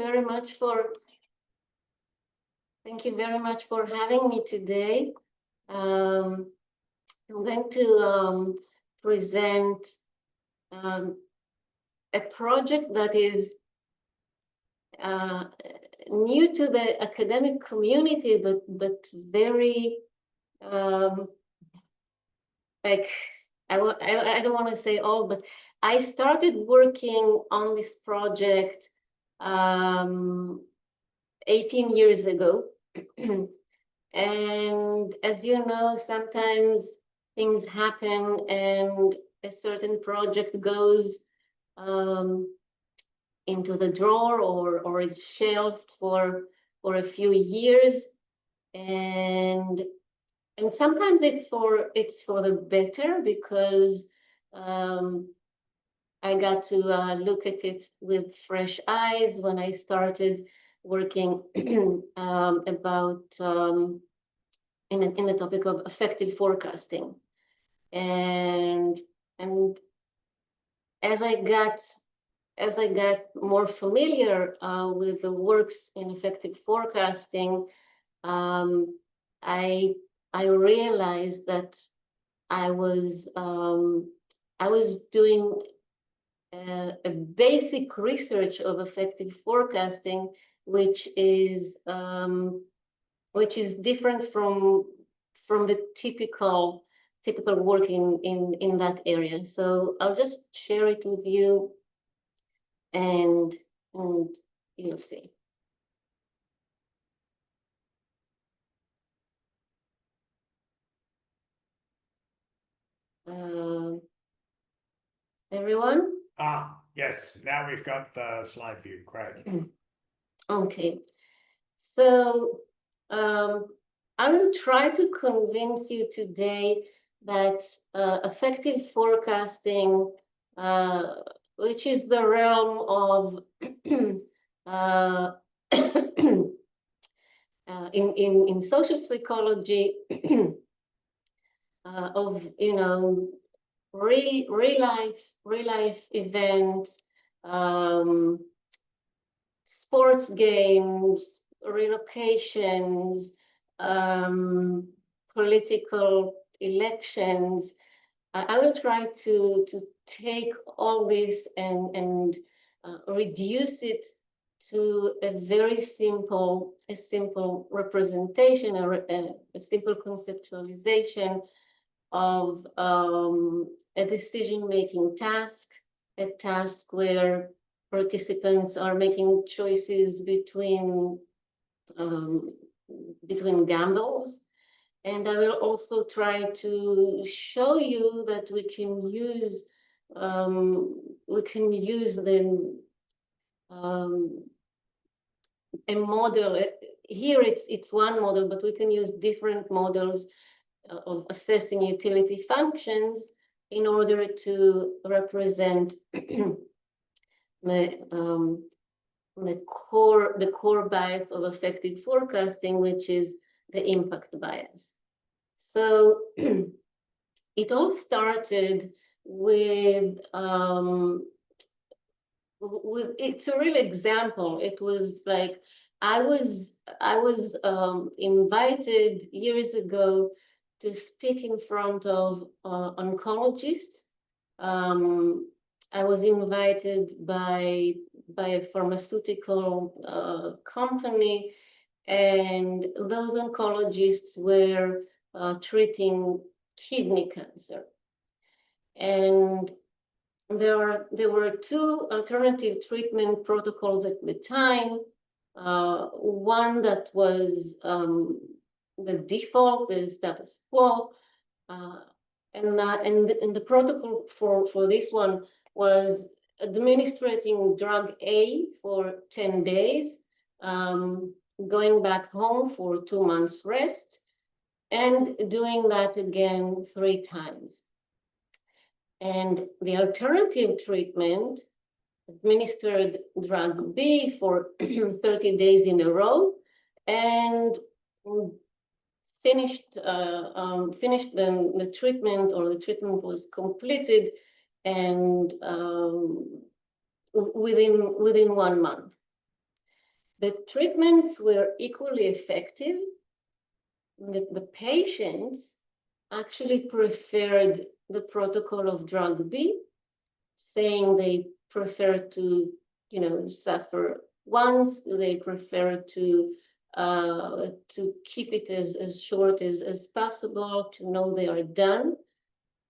very much for having me today. I'm going to present a project that is new to the academic community, but very like I don't want to say all, but I started working on this project 18 years ago. And as you know, sometimes things happen and a certain project goes into the drawer or it's shelved for a few years, and sometimes it's for the better, because I got to look at it with fresh eyes when I started working about in the topic of affective forecasting, and as I got more familiar with the works in affective forecasting, I realized that I was doing a basic research of affective forecasting, which is different from the typical work in that area. So I'll just share it with you, and you'll see. Everyone? Yes, now we've got the slide view. Great. Okay, so I will try to convince you today that affective forecasting, which is the realm of in social psychology, of real life events, sports games, relocations, political elections. I will try to take all this and reduce it to a very simple representation, or a simple conceptualization of a decision-making task, a task where participants are making choices between gambles. And I will also try to show you that we can use a model. Here it's one model, but we can use different models of assessing utility functions in order to represent the core bias of affective forecasting, which is the impact bias. So it all started with it's a real example. It was like I was invited years ago to speak in front of oncologists. I was invited by a pharmaceutical company, and those oncologists were treating kidney cancer. And there were two alternative treatment protocols at the time. One that was the default, the status quo, and the protocol for this one was administering drug A for 10 days, going back home for 2 months rest, and doing that again 3 times. And the alternative treatment administered drug B for 30 days in a row, and finished the treatment, or the treatment was completed, and within 1 month. The treatments were equally effective. The patients actually preferred the protocol of drug B, saying they prefer to, suffer once. They prefer to keep it as short as possible, to know they are done.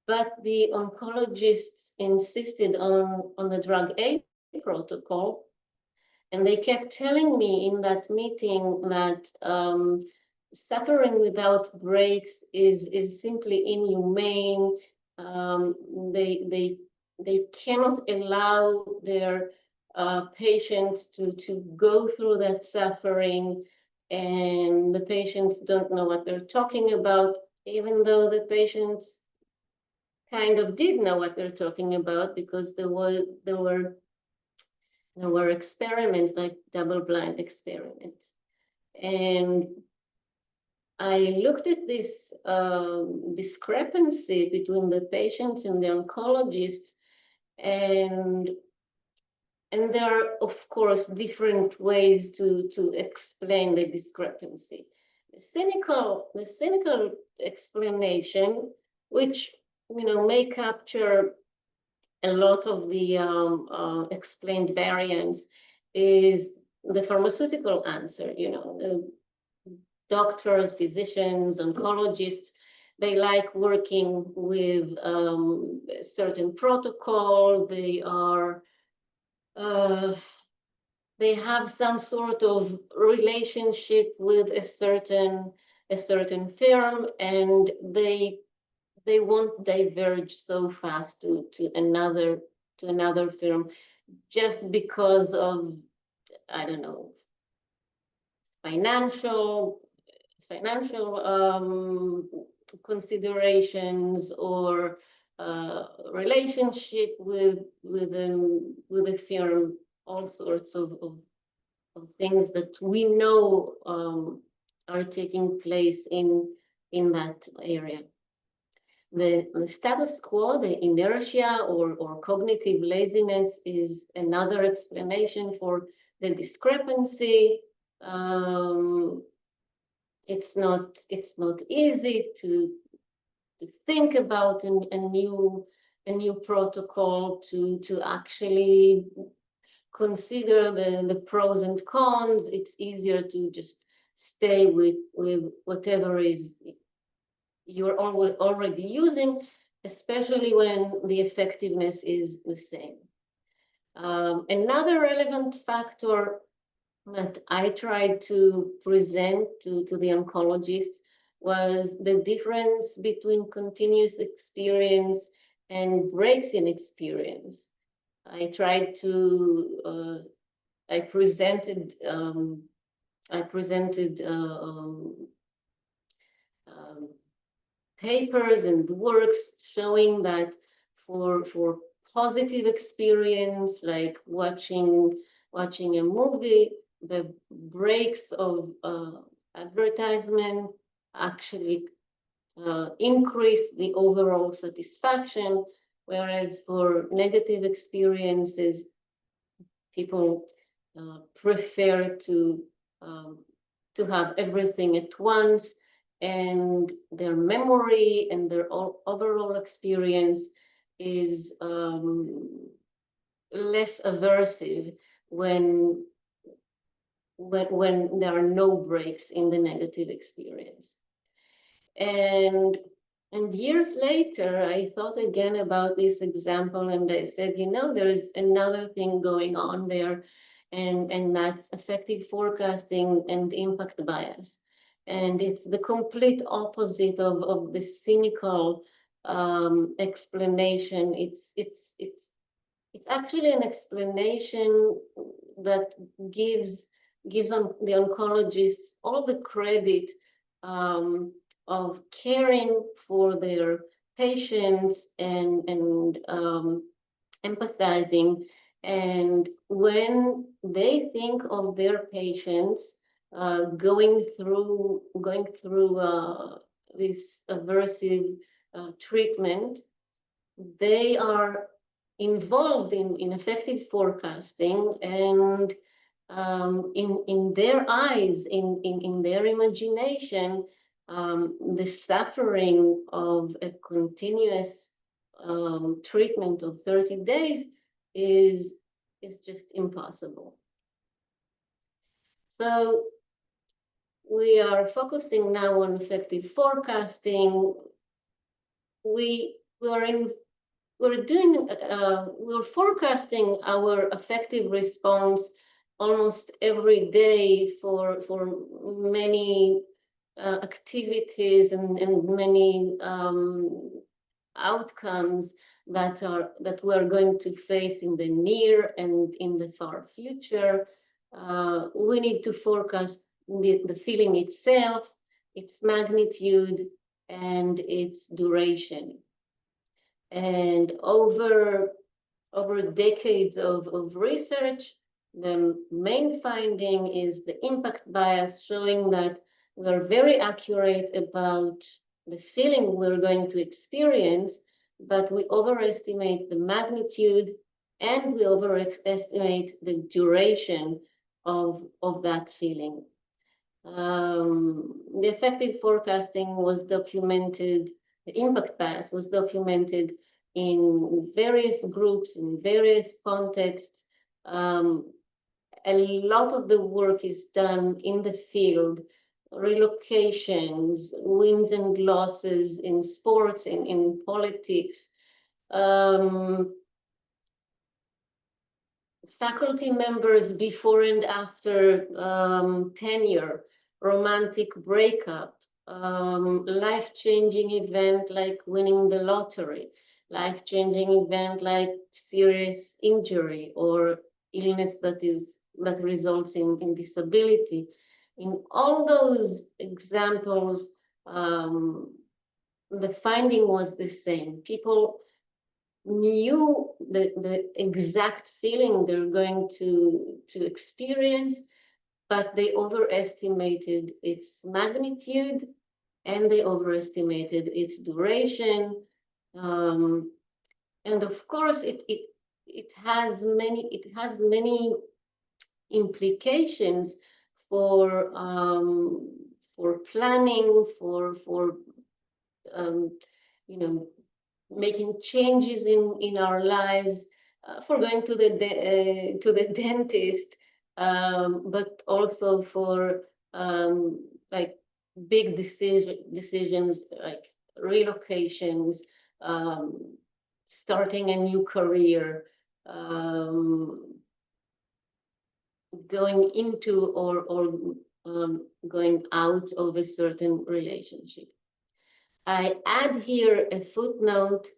But the oncologists insisted on the drug A protocol, and they kept telling me in that meeting that suffering without breaks is simply inhumane. They cannot allow their patients to go through that suffering, and the patients don't know what they're talking about, even though the patients kind of did know what they're talking about, because there were experiments, like double-blind experiments. And I looked at this discrepancy between the patients and the oncologists, and there are, of course, different ways to explain the discrepancy. The cynical explanation, which may capture a lot of the explained variance, is the pharmaceutical answer. Doctors, physicians, oncologists, they like working with a certain protocol. They have some sort of relationship with a certain firm, and they won't diverge so fast to another firm just because of, I don't know, financial considerations, or relationship with a firm, all sorts of things that we know are taking place in that area. The status quo, the inertia or cognitive laziness, is another explanation for the discrepancy. It's not easy to think about a new protocol, to actually consider the pros and cons. It's easier to just stay with whatever is you're already using, especially when the effectiveness is the same. Another relevant factor that I tried to present to the oncologists was the difference between continuous experience and breaks in experience. I tried to, I presented papers and works showing that for positive experience, like watching a movie, the breaks of advertisement actually increase the overall satisfaction, whereas for negative experiences, people prefer to have everything at once, and their memory and their overall experience is less aversive when there are no breaks in the negative experience. And years later, I thought again about this example, and I said, there is another thing going on there, and that's affective forecasting and impact bias. And it's the complete opposite of the cynical explanation. It's actually an explanation that gives the oncologists all the credit of caring for their patients and empathizing. And when they think of their patients going through this aversive treatment, they are involved in effective forecasting, and in their eyes, in their imagination, the suffering of a continuous treatment of 30 days is just impossible. So we are focusing now on effective forecasting. We're forecasting our affective response almost every day for many activities and many outcomes that we are going to face in the near and in the far future. We need to forecast the feeling itself, its magnitude, and its duration. And over decades of research, the main finding is the impact bias, showing that we are very accurate about the feeling we're going to experience, but we overestimate the magnitude and we overestimate the duration of that feeling. The effective forecasting was documented, the impact bias was documented in various groups, in various contexts. A lot of the work is done in the field, relocations, wins and losses in sports, in politics. Faculty members before and after tenure, romantic breakup, life-changing event like winning the lottery, life-changing event like serious injury or illness that results in disability. In all those examples, the finding was the same. People knew the exact feeling they're going to experience, but they overestimated its magnitude and they overestimated its duration. And of course, it has many implications for planning, for you know, making changes in our lives, for going to the dentist, but also for like big decisions like relocations, starting a new career, going into or going out of a certain relationship. I add here a footnote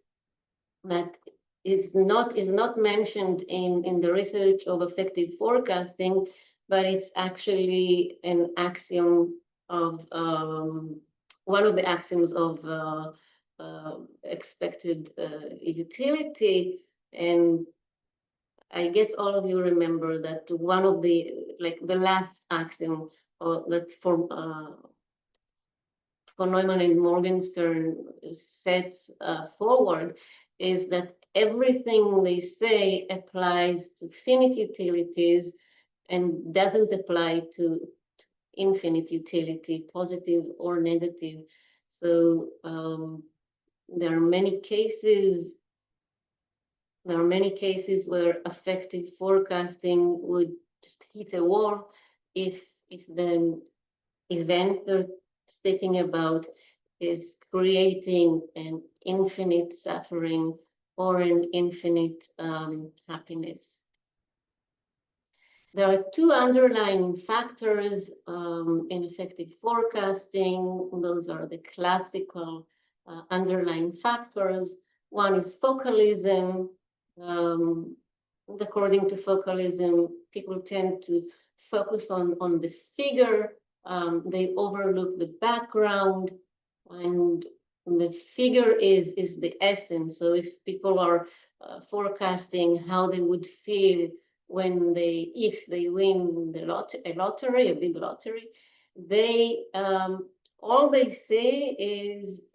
that is not mentioned in the research of effective forecasting, but it's actually an axiom of one of the axioms of expected utility. And I guess all of you remember that one of the last axiom that for Neumann and Morgenstern sets forward is that everything they say applies to finite utilities and doesn't apply to infinite utility, positive or negative. So there are many cases where effective forecasting would just hit a wall if the event they're speaking about is creating an infinite suffering or an infinite happiness. There are two underlying factors in effective forecasting. Those are the classical underlying factors. One is focalism. According to focalism, people tend to focus on the figure. They overlook the background, and the figure is the essence. So if people are forecasting how they would feel when if they win a lottery, a big lottery, they all they say is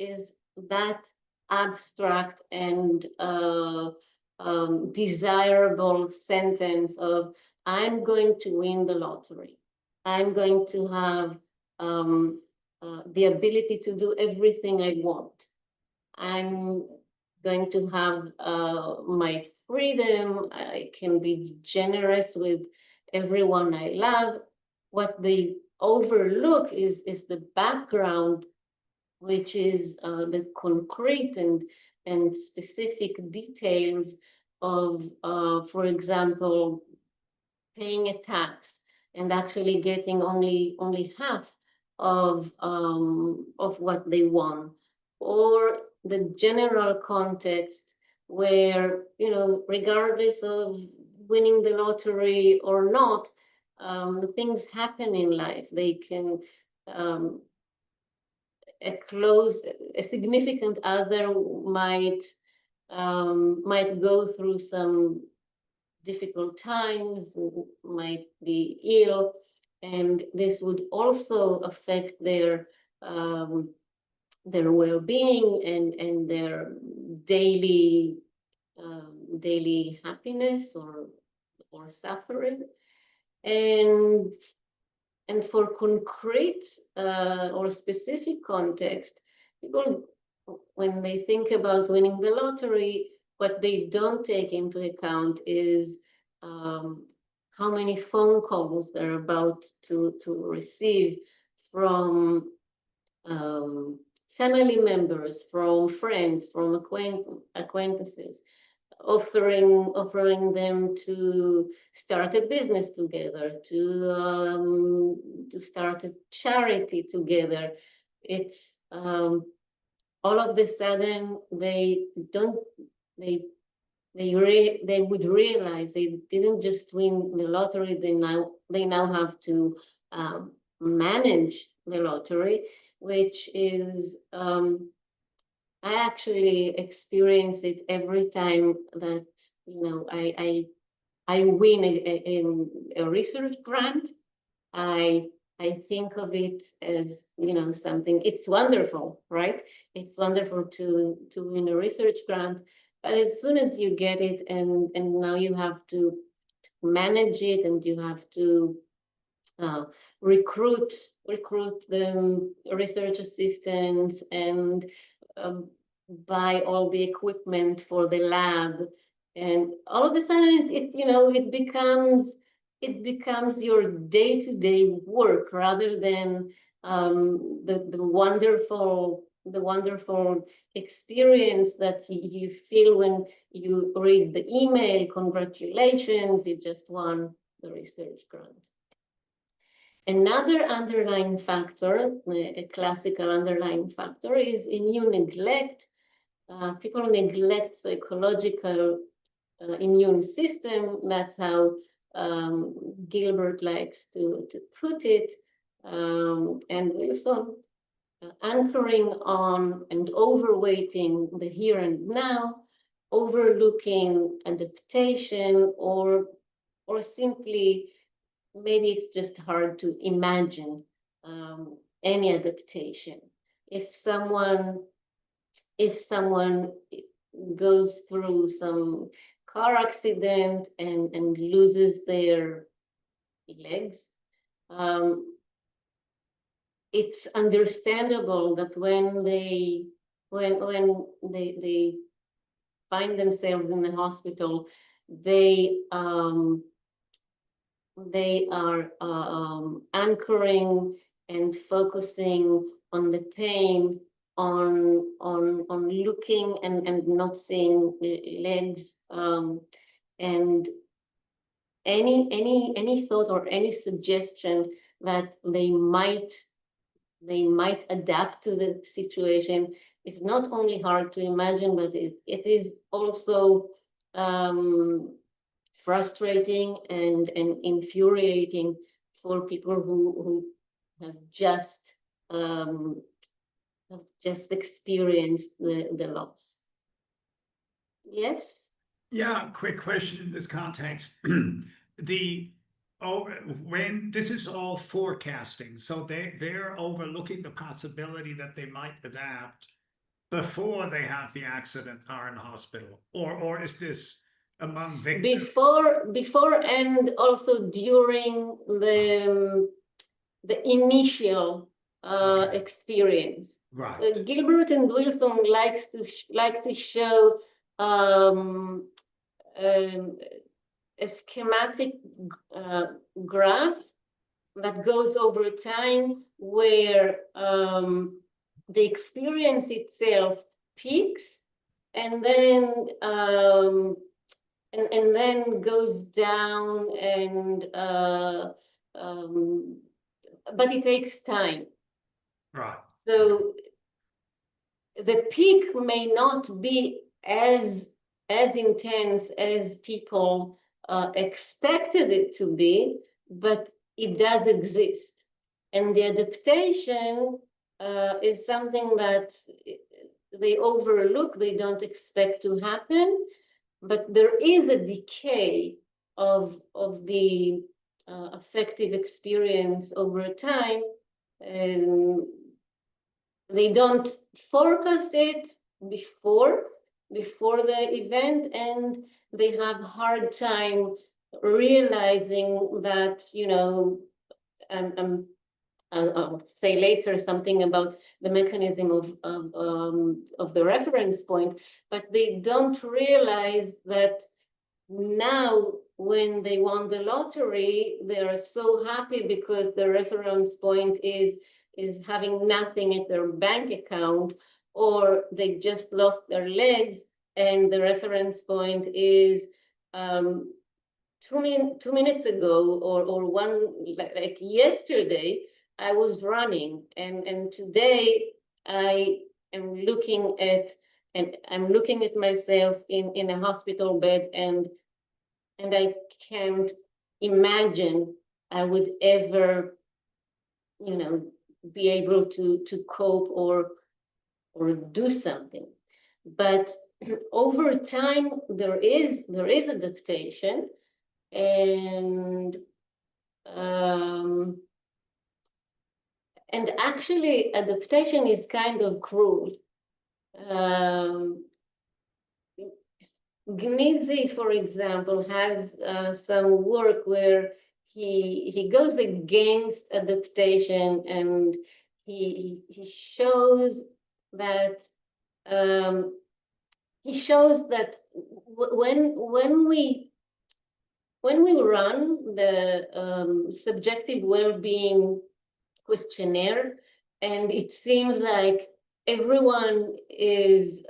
that abstract and desirable sentence of I'm going to win the lottery. I'm going to have the ability to do everything I want. I'm going to have my freedom. I can be generous with everyone I love. What they overlook is the background, which is the concrete and specific details of, for example, paying a tax and actually getting only half of what they won, or the general context where, you know, regardless of winning the lottery or not, things happen in life. They can a significant other might go through some difficult times, might be ill, and this would also affect their well-being and their daily daily happiness or suffering. And for concrete or specific context, people, when they think about winning the lottery, what they don't take into account is how many phone calls they're about to receive from family members, from friends, from acquaintances, offering them to start a business together, to start a charity together. It's all of a sudden they would realize they didn't just win the lottery. They now have to manage the lottery, which is I actually experience it every time that, you know, I win a research grant. I think of it as, you know, something. It's wonderful, right? It's wonderful to win a research grant, but as soon as you get it, and now you have to manage it, and you have to recruit the research assistants and buy all the equipment for the lab, and all of a sudden it becomes your day-to-day work rather than the wonderful experience that you feel when you read the email, congratulations, you just won the research grant. Another underlying factor, a classical underlying factor, is immune neglect. People neglect psychological immune system. That's how Gilbert likes to put it. And also anchoring on and overweighting the here and now, overlooking adaptation, or simply maybe it's just hard to imagine any adaptation. If someone goes through some car accident and loses their legs, it's understandable that when they find themselves in the hospital, they are anchoring and focusing on the pain, on looking and not seeing legs, and any thought or any suggestion that they might adapt to the situation is not only hard to imagine, but it is also frustrating and infuriating for people who have just experienced the loss. Yes? Yeah, quick question in this context. When this is all forecasting, so they're overlooking the possibility that they might adapt before they have the accident or in hospital, or is this among victims? Before and also during the initial Okay. experience. Right. So Gilbert and Wilson like to show a schematic graph that goes over time, where the experience itself peaks and then goes down, and but it takes time. Right. So the peak may not be as intense as people expected it to be, but it does exist. And the adaptation is something that they overlook, they don't expect to happen, but there is a decay of the affective experience over time, and they don't forecast it before the event, and they have hard time realizing that, you know, I'll say later something about the mechanism of the reference point, but they don't realize that now when they won the lottery, they are so happy because the reference point is having nothing at their bank account, or they just lost their legs and the reference point is 2 minutes ago, or one, like yesterday I was running, and today I am looking at, and I'm looking at myself in a hospital bed, and I can't imagine I would ever, you know, be able to cope or do something. But over time there is adaptation, and actually adaptation is kind of cruel. Gnizi, for example, has some work where he goes against adaptation, and he shows that when we run the subjective well-being questionnaire, and it seems like everyone is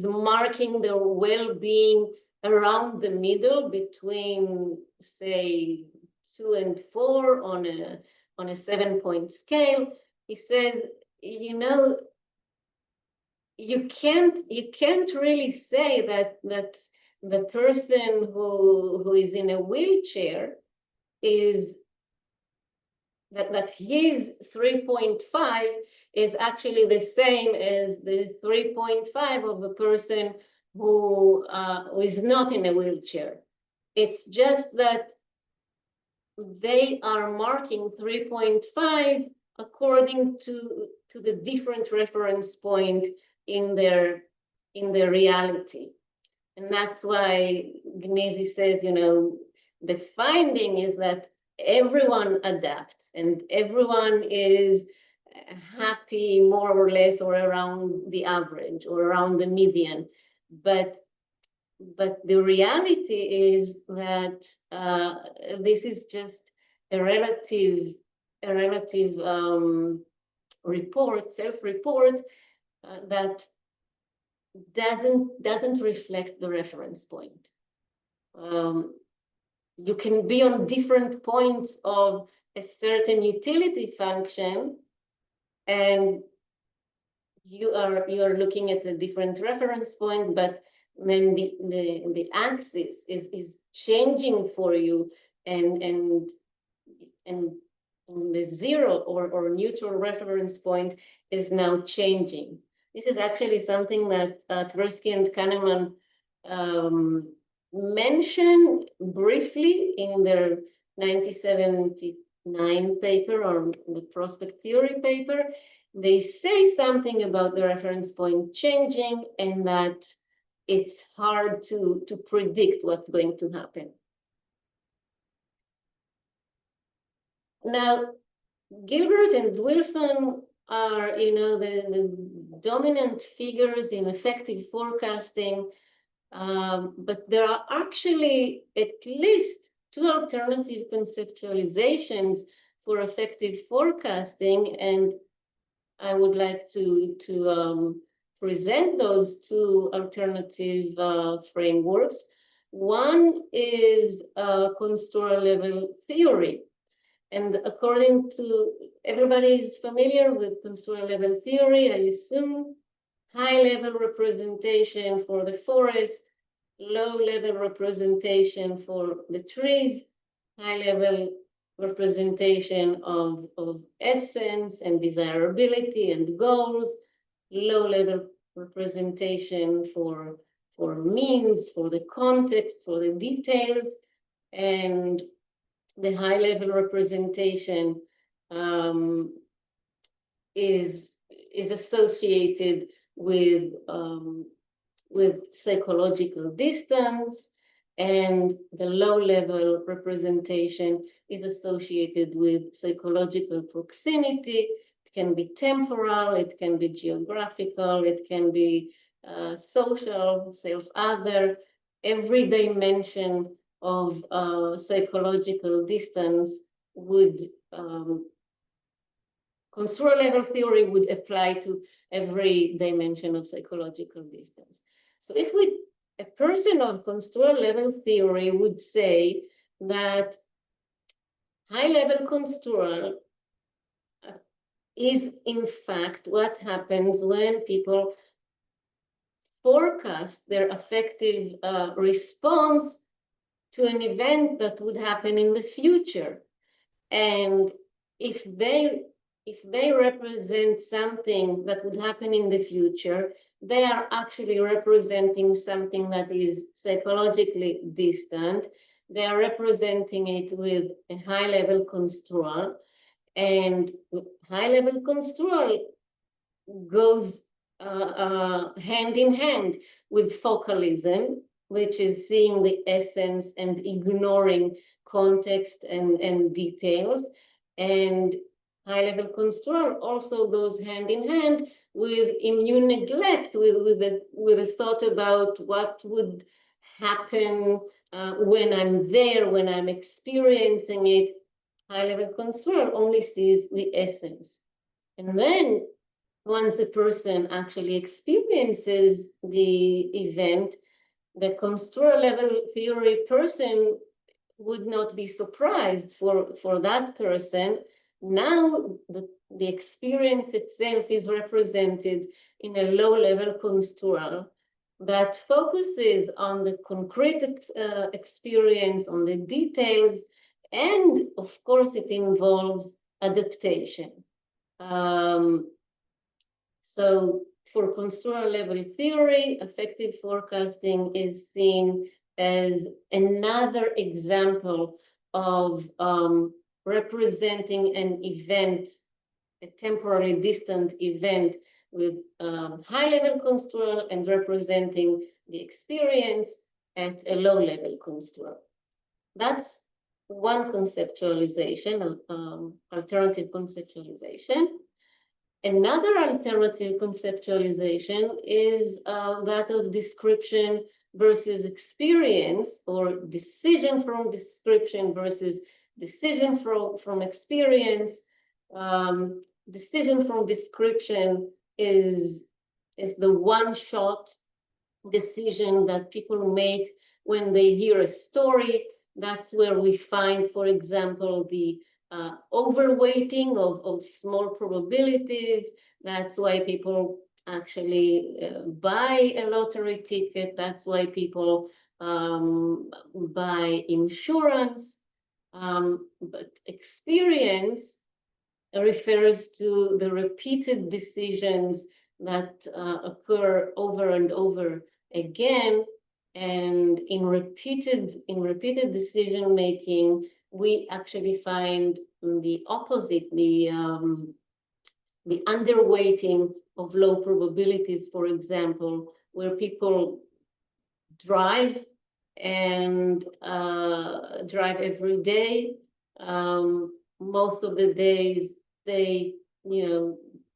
marking their well-being around the middle between, say, 2 and 4 on a 7-point scale. He says, you know, you can't really say that the person who is in a wheelchair is that his 3.5 is actually the same as the 3.5 of a person who is not in a wheelchair. It's just that they are marking 3.5 according to the different reference point in their reality. And that's why Gnizi says, you know, the finding is that everyone adapts and everyone is happy more or less, or around the average or around the median. But the reality is that this is just a relative report, self-report, that doesn't reflect the reference point. You can be on different points of a certain utility function, and you are looking at a different reference point, but then the axis is changing for you, and the zero or neutral reference point is now changing. This is actually something that Tversky and Kahneman mention briefly in their 1970 9 paper or the prospect theory paper, they say something about the reference point changing and that it's hard to predict what's going to happen. Now, Gilbert and Wilson are, the dominant figures in effective forecasting, but there are actually at least 2 alternative conceptualizations for effective forecasting, and I would like to present those 2 alternative frameworks. One is construal level theory. And according to, everybody is familiar with construal level theory, I assume. High-level representation for the forest, low-level representation for the trees, high-level representation of essence and desirability and goals, low-level representation for means, for the context, for the details, and the high-level representation is associated with psychological distance, and the low-level representation is associated with psychological proximity. It can be temporal, it can be geographical, it can be social, self-other. Every dimension of psychological distance would construal level theory would apply to every dimension of psychological distance. So if a person of construal level theory would say that high-level construal is in fact what happens when people forecast their affective response to an event that would happen in the future. And if they represent something that would happen in the future, they are actually representing something that is psychologically distant. They are representing it with a high-level construal, and high-level construal goes hand in hand with focalism, which is seeing the essence and ignoring context and details. And high-level construal also goes hand in hand with immune neglect, with a thought about what would happen when I'm there, when I'm experiencing it. High-level construal only sees the essence. And then once a person actually experiences the event, the construal level theory person would not be surprised for that person. Now the experience itself is represented in a low-level construal that focuses on the concrete experience, on the details, and of course it involves adaptation. So for construal level theory, affective forecasting is seen as another example of representing an event, a temporally distant event with high-level construal and representing the experience at a low-level construal. That's one conceptualization, alternative conceptualization. Another alternative conceptualization is that of description versus experience, or decision from description versus decision from experience. Decision from description is the one-shot decision that people make when they hear a story. That's where we find, for example, the overweighting of small probabilities. That's why people actually buy a lottery ticket. That's why people buy insurance. But experience refers to the repeated decisions that occur over and over again. And in repeated decision making, we actually find the opposite, the underweighting of low probabilities, for example, where people drive and drive every day. Most of the days they,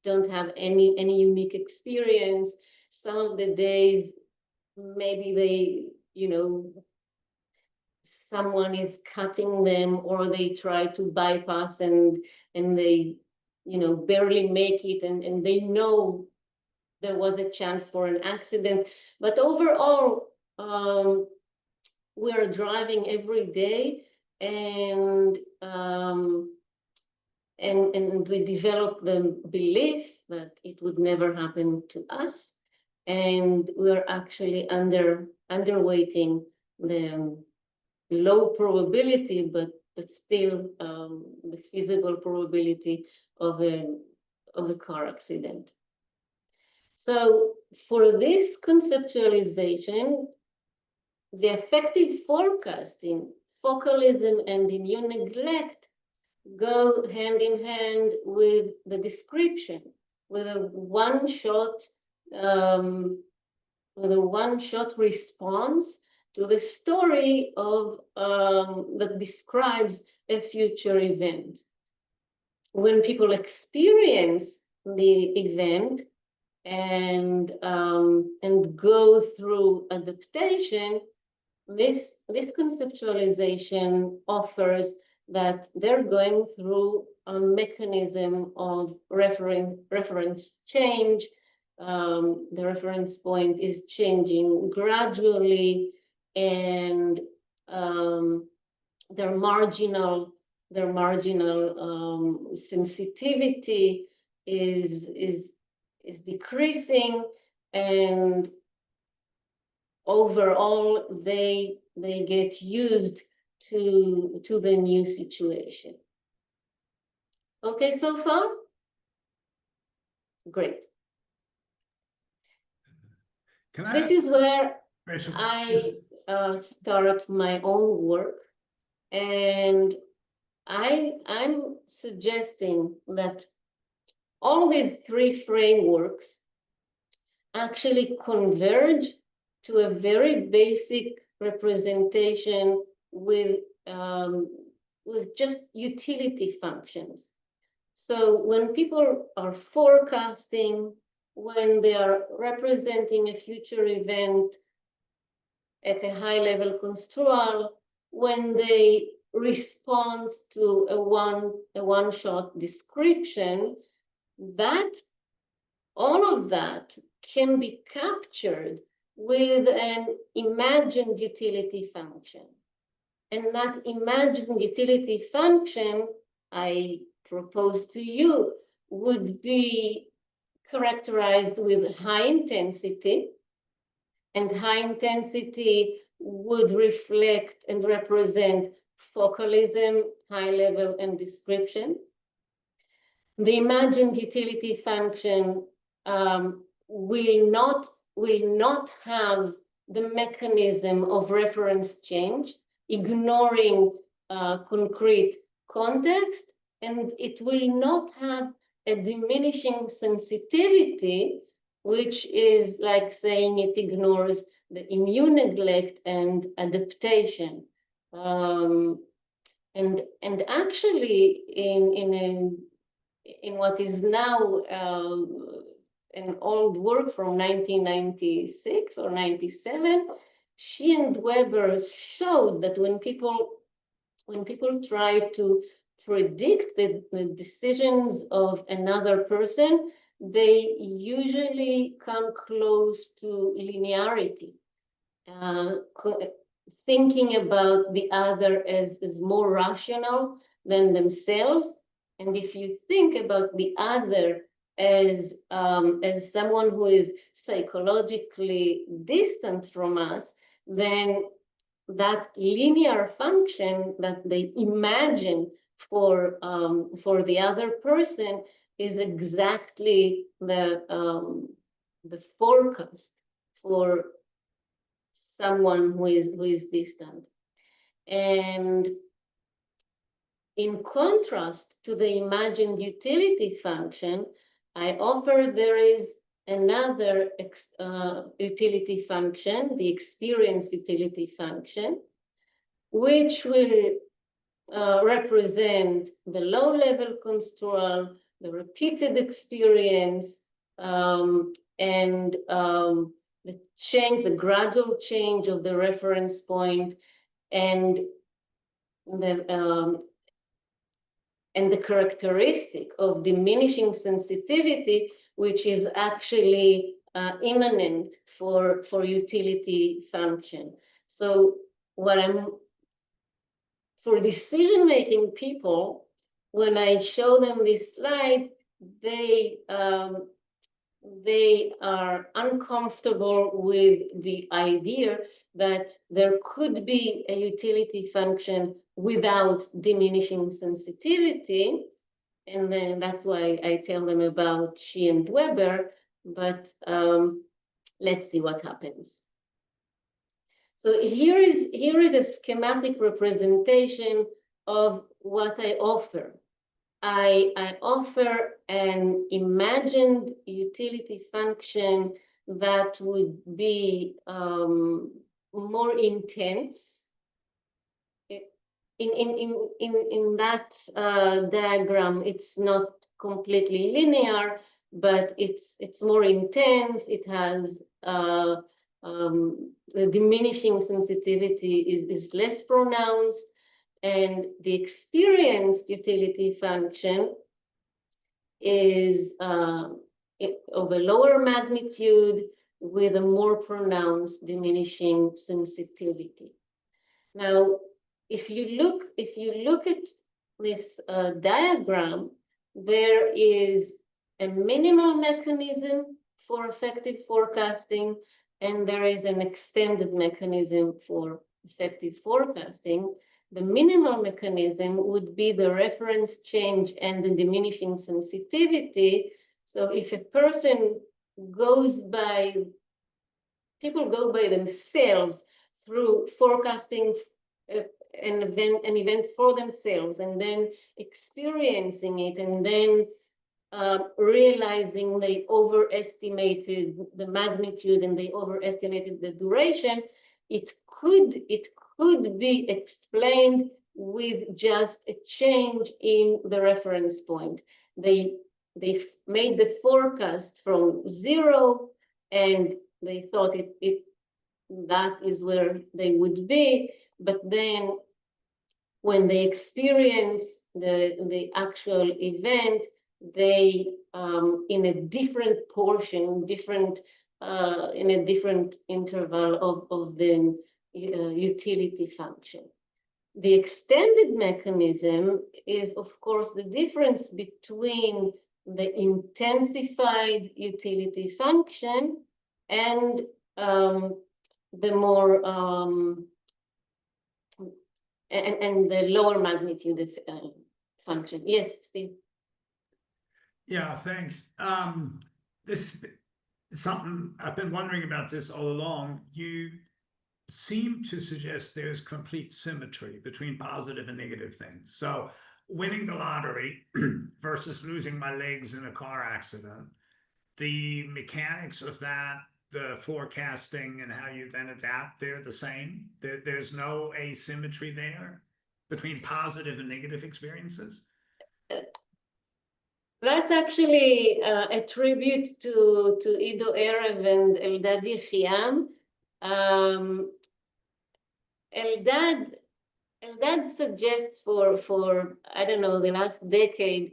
don't have any unique experience. Some of the days maybe they, someone is cutting them, or they try to bypass and they, barely make it, and they know there was a chance for an accident. But overall, we are driving every day, and we develop the belief that it would never happen to us, and we're actually underweighting the low probability, but still the physical probability of a car accident. So for this conceptualization, the affective forecasting, focalism, and immune neglect go hand in hand with the description, with a one-shot response to the story of that describes a future event. When people experience the event and go through adaptation, this conceptualization offers that they're going through a mechanism of reference change. The reference point is changing gradually, and their marginal sensitivity is decreasing, and overall they get used to the new situation. Okay, so far? Great. This is where I start my own work, and I'm suggesting that all these three frameworks actually converge to a very basic representation with just utility functions. So when people are forecasting, when they are representing a future event at a high level construal, when they respond to a one-shot description, that all of that can be captured with an imagined utility function. And that imagined utility function, I propose to you, would be characterized with high intensity, and high intensity would reflect and represent focalism, high level, and description. The imagined utility function will not have the mechanism of reference change, ignoring concrete context, and it will not have a diminishing sensitivity, which is like saying it ignores the immune neglect and adaptation. And actually, in what is now an old work from 1996 or 97, she and Weber showed that when people try to predict the decisions of another person, they usually come close to linearity, thinking about the other as more rational than themselves. And if you think about the other as someone who is psychologically distant from us, then that linear function that they imagine for the other person is exactly the forecast for someone who is distant. And In contrast to the imagined utility function, I offer there is another utility function, the experience utility function, which will represent the low-level construal, the repeated experience, and the change, the gradual change of the reference point, and the characteristic of diminishing sensitivity, which is actually immanent for utility function. So for decision-making people, when I show them this slide, they are uncomfortable with the idea that there could be a utility function without diminishing sensitivity. And then that's why I tell them about Shi and Weber, but let's see what happens. So here is a schematic representation of what I offer. I offer an imagined utility function that would be more intense. In that diagram, it's not completely linear, but it's more intense. It has the diminishing sensitivity is less pronounced. And the experienced utility function is of a lower magnitude with a more pronounced diminishing sensitivity. Now, if you look at this diagram, there is a minimal mechanism for effective forecasting, and there is an extended mechanism for effective forecasting. The minimal mechanism would be the reference change and the diminishing sensitivity. So if a person people go by themselves through forecasting an event for themselves and then experiencing it and then realizing they overestimated the magnitude and they overestimated the duration, it could be explained with just a change in the reference point. They made the forecast from 0 and they thought that is where they would be, but then when they experience the actual event, they in a different portion, in a different interval of the utility function. The extended mechanism is, of course, the difference between the intensified utility function and the more and the lower magnitude function. Yes, Steve. Yeah, thanks. This is something I've been wondering about this all along. You seem to suggest there's complete symmetry between positive and negative things. So winning the lottery versus losing my legs in a car accident, the mechanics of that, the forecasting and how you then adapt, they're the same. There's no asymmetry there between positive and negative experiences. That's actually a tribute to Ido Erev and Eldad Yechiam. Eldad suggests for I don't know, the last decade,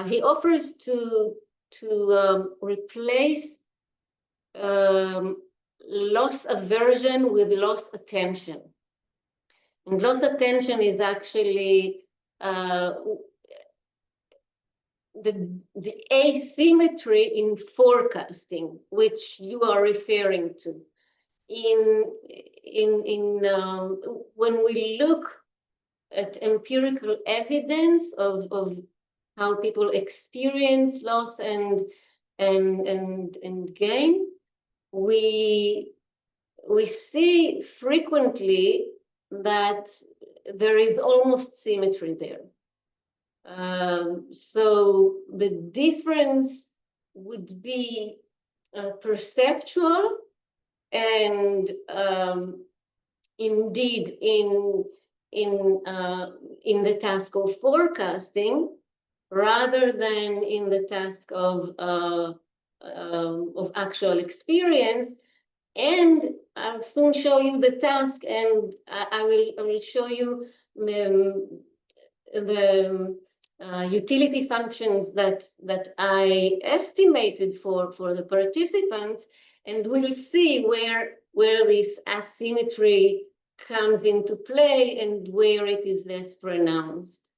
he offers to replace loss aversion with loss attention. And loss attention is actually the asymmetry in forecasting, which you are referring to. When we look at empirical evidence of how people experience loss and gain, we see frequently that there is almost symmetry there. So the difference would be perceptual, and indeed in the task of forecasting, rather than in the task of actual experience. And I'll soon show you the task, and I will show you the utility functions that I estimated for the participant, and we'll see where this asymmetry comes into play and where it is less pronounced.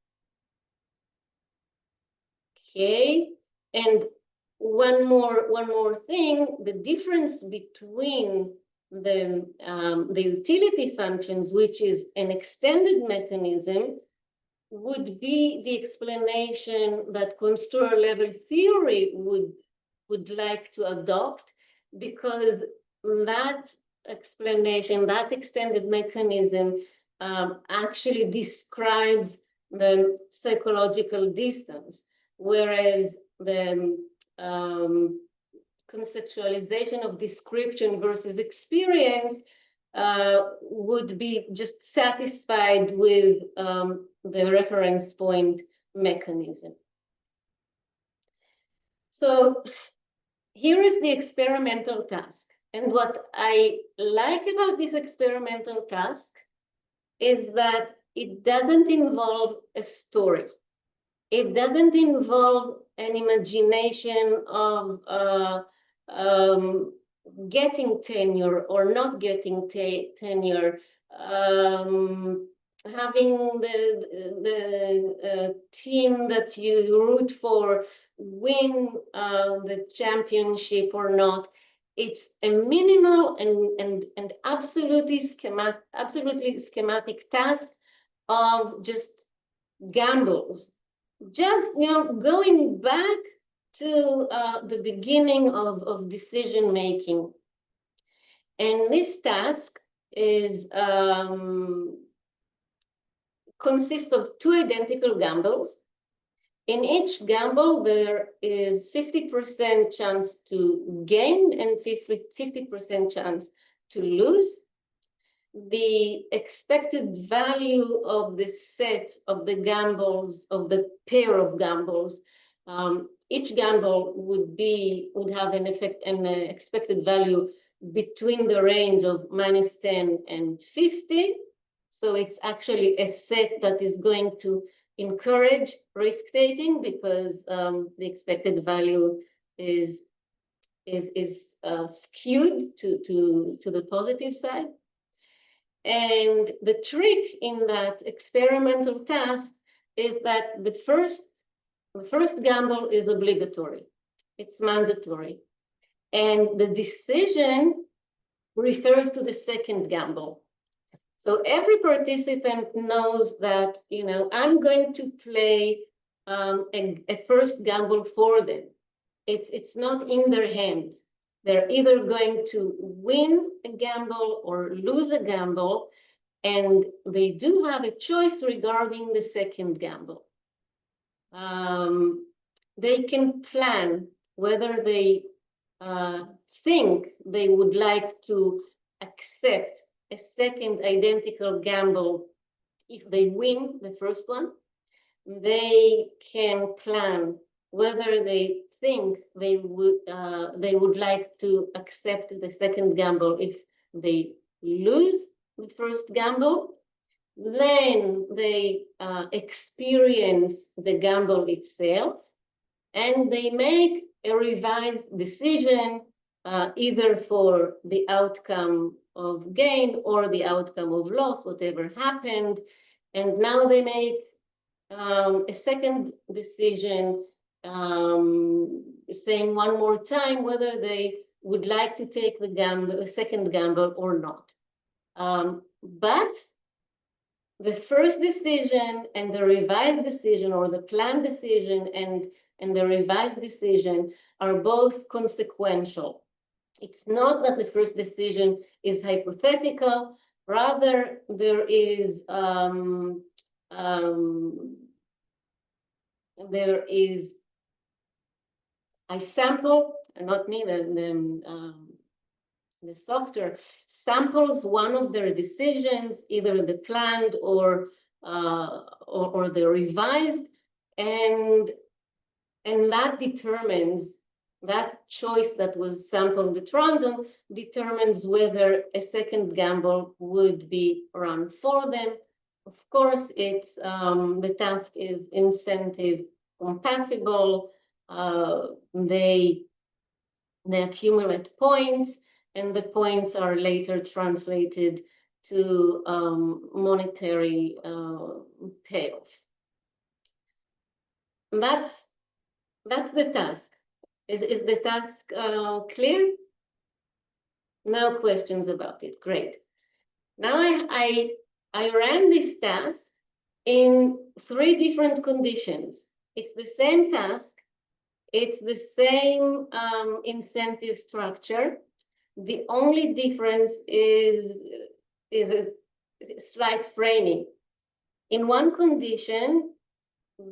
Okay, and one more thing: the difference between the utility functions, which is an extended mechanism, would be the explanation that constructor level theory would like to adopt, because that explanation, that extended mechanism, actually describes the psychological distance, whereas the conceptualization of description versus experience would be just satisfied with the reference point mechanism. So here is the experimental task. And what I like about this experimental task is that it doesn't involve a story. It doesn't involve an imagination of getting tenure or not getting tenure, having the team that you root for win the championship or not. It's a minimal and absolutely schematic task of just gambles. Just, going back to the beginning of decision making. And this task is consists of 2 identical gambles. In each gamble, there is 50% chance to gain and 50% chance to lose. The expected value of the set of the gambles, of the pair of gambles, each gamble would have an expected value between the range of -10 and 50. So it's actually a set that is going to encourage risk-taking, because the expected value is skewed to the positive side. And the trick in that experimental task is that the first gamble is obligatory. It's mandatory. And the decision refers to the second gamble. So every participant knows that, I'm going to play a first gamble for them. It's not in their hands. They're either going to win a gamble or lose a gamble, and they do have a choice regarding the second gamble. They can plan whether they think they would like to accept a second identical gamble if they win the first one. They can plan whether they think they would like to accept the second gamble if they lose the first gamble. Then they experience the gamble itself, and they make a revised decision, either for the outcome of gain or the outcome of loss, whatever happened. And now they make a second decision, saying one more time whether they would like to take the second gamble or not. But the first decision and the revised decision, or the planned decision and the revised decision, are both consequential. It's not that the first decision is hypothetical. Rather, there is there is, I sample, not me, the software samples one of their decisions, either the planned or the revised, and that determines, that choice that was sampled at random determines whether a second gamble would be run for them. Of course, it's the task is incentive compatible. They accumulate points, and the points are later translated to monetary payoff. That's the task. Is the task clear? No questions about it. Great. Now I ran this task in 3 different conditions. It's the same task. It's the same incentive structure. The only difference is a slight framing. In one condition,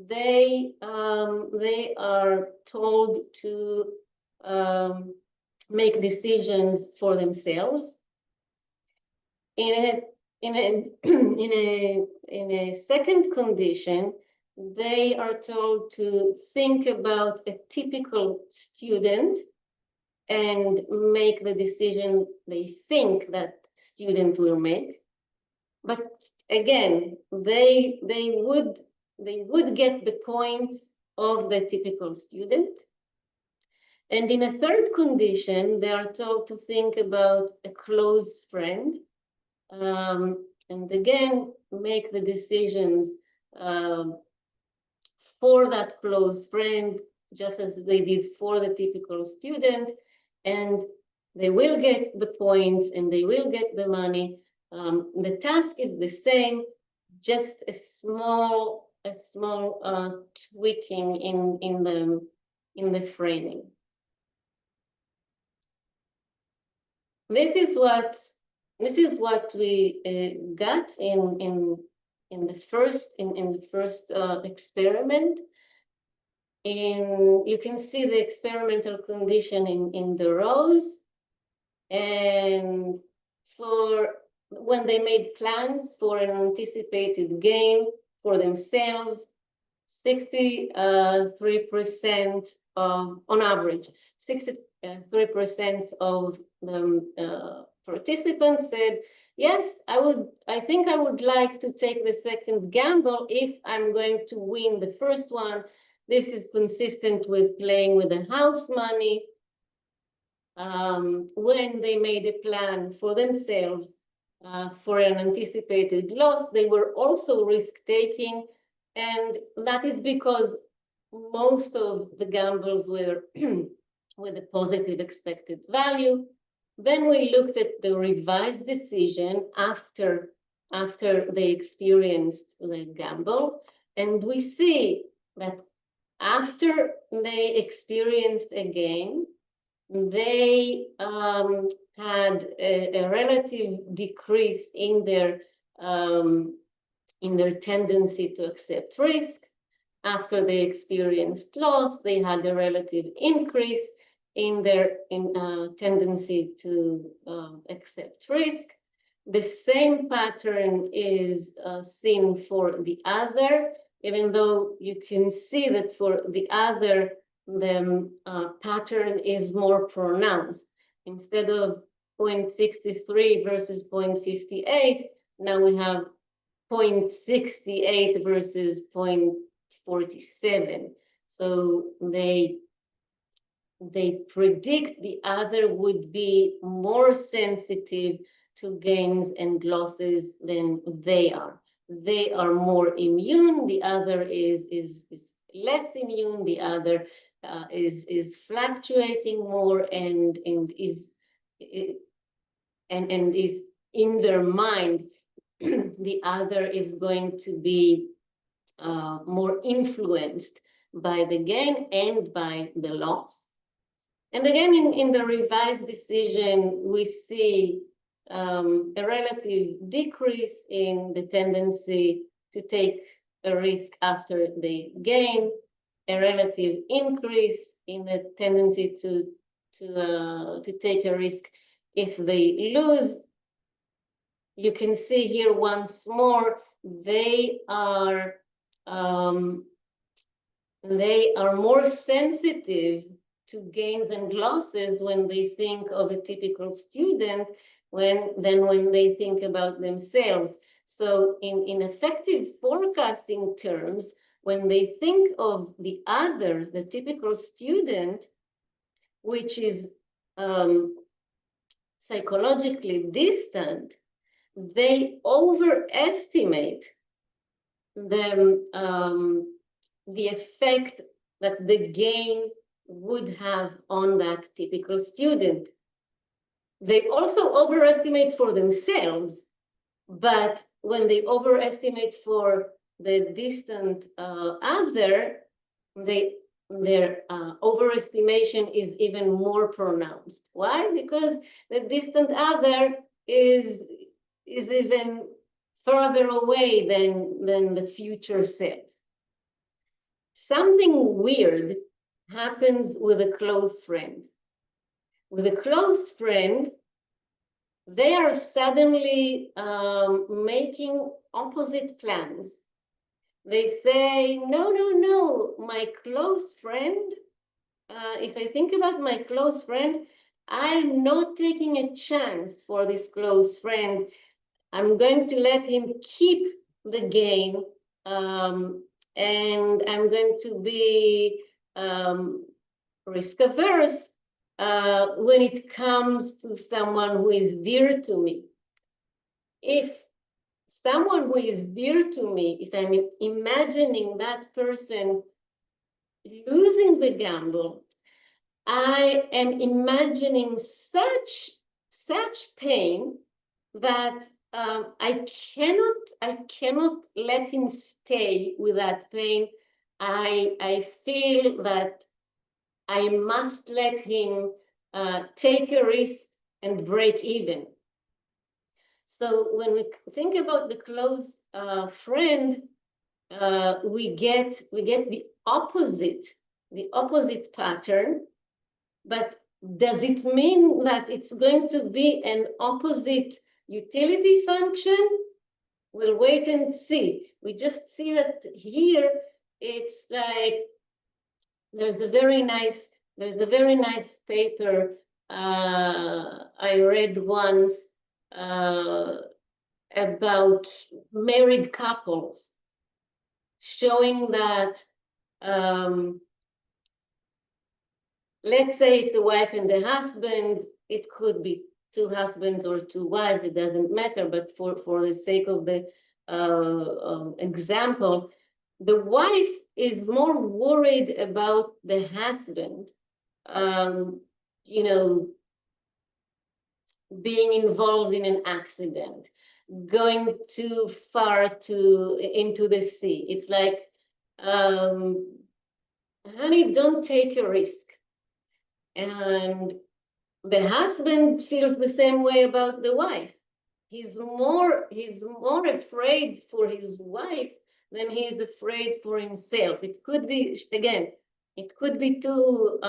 they are told to make decisions for themselves. In a second condition, they are told to think about a typical student and make the decision they think that student will make. But again, they would get the points of the typical student. And in a third condition, they are told to think about a close friend, and again, make the decisions for that close friend, just as they did for the typical student, and they will get the points and they will get the money. The task is the same, just a small tweaking in the framing. This is what we got in the first experiment. You can see the experimental condition in the rows, and for when they made plans for an anticipated gain for themselves, 63% of, on average, 63% of the participants said, yes, I think I would like to take the second gamble if I'm going to win the first one. This is consistent with playing with the house money. When they made a plan for themselves for an anticipated loss, they were also risk-taking, and that is because most of the gambles were with a positive expected value. Then we looked at the revised decision after they experienced the gamble, and we see that after they experienced a gain, they had a relative decrease in their tendency to accept risk. After they experienced loss, they had a relative increase in their tendency to accept risk. The same pattern is seen for the other, even though you can see that for the other, the pattern is more pronounced. Instead of 0.63 versus 0.58, now we have 0.68 versus 0.47. So they predict the other would be more sensitive to gains and losses than they are. They are more immune. The other is less immune. The other is fluctuating more and is in their mind. The other is going to be more influenced by the gain and by the loss. And again, in the revised decision, we see a relative decrease in the tendency to take a risk after they gain. a relative increase in the tendency to take a risk if they lose. You can see here once more, they are more sensitive to gains and losses when they think of a typical student than when they think about themselves. So in affective forecasting terms, when they think of the other, the typical student, which is psychologically distant, they overestimate the effect that the gain would have on that typical student. They also overestimate for themselves, but when they overestimate for the distant other, their overestimation is even more pronounced. Why? Because the distant other is even further away than the future self. Something weird happens with a close friend. With a close friend, they are suddenly making opposite plans. They say, no, my close friend, if I think about my close friend, I'm not taking a chance for this close friend. I'm going to let him keep the gain, and I'm going to be risk averse when it comes to someone who is dear to me. If someone who is dear to me, if I'm imagining that person losing the gamble, I am imagining such pain that I cannot let him stay with that pain. I feel that I must let him take a risk and break even. So when we think about the close friend, we get the opposite pattern. But does it mean that it's going to be an opposite utility function? We'll wait and see. We just see that here it's like there's a very nice paper I read once about married couples, showing that let's say it's a wife and a husband. It could be two husbands or two wives. It doesn't matter. But for the sake of the example, the wife is more worried about the husband, you know, being involved in an accident, going too far into the sea. It's like, honey, don't take a risk. And the husband feels the same way about the wife. He's more afraid for his wife than he is afraid for himself. It could be, again, it could be two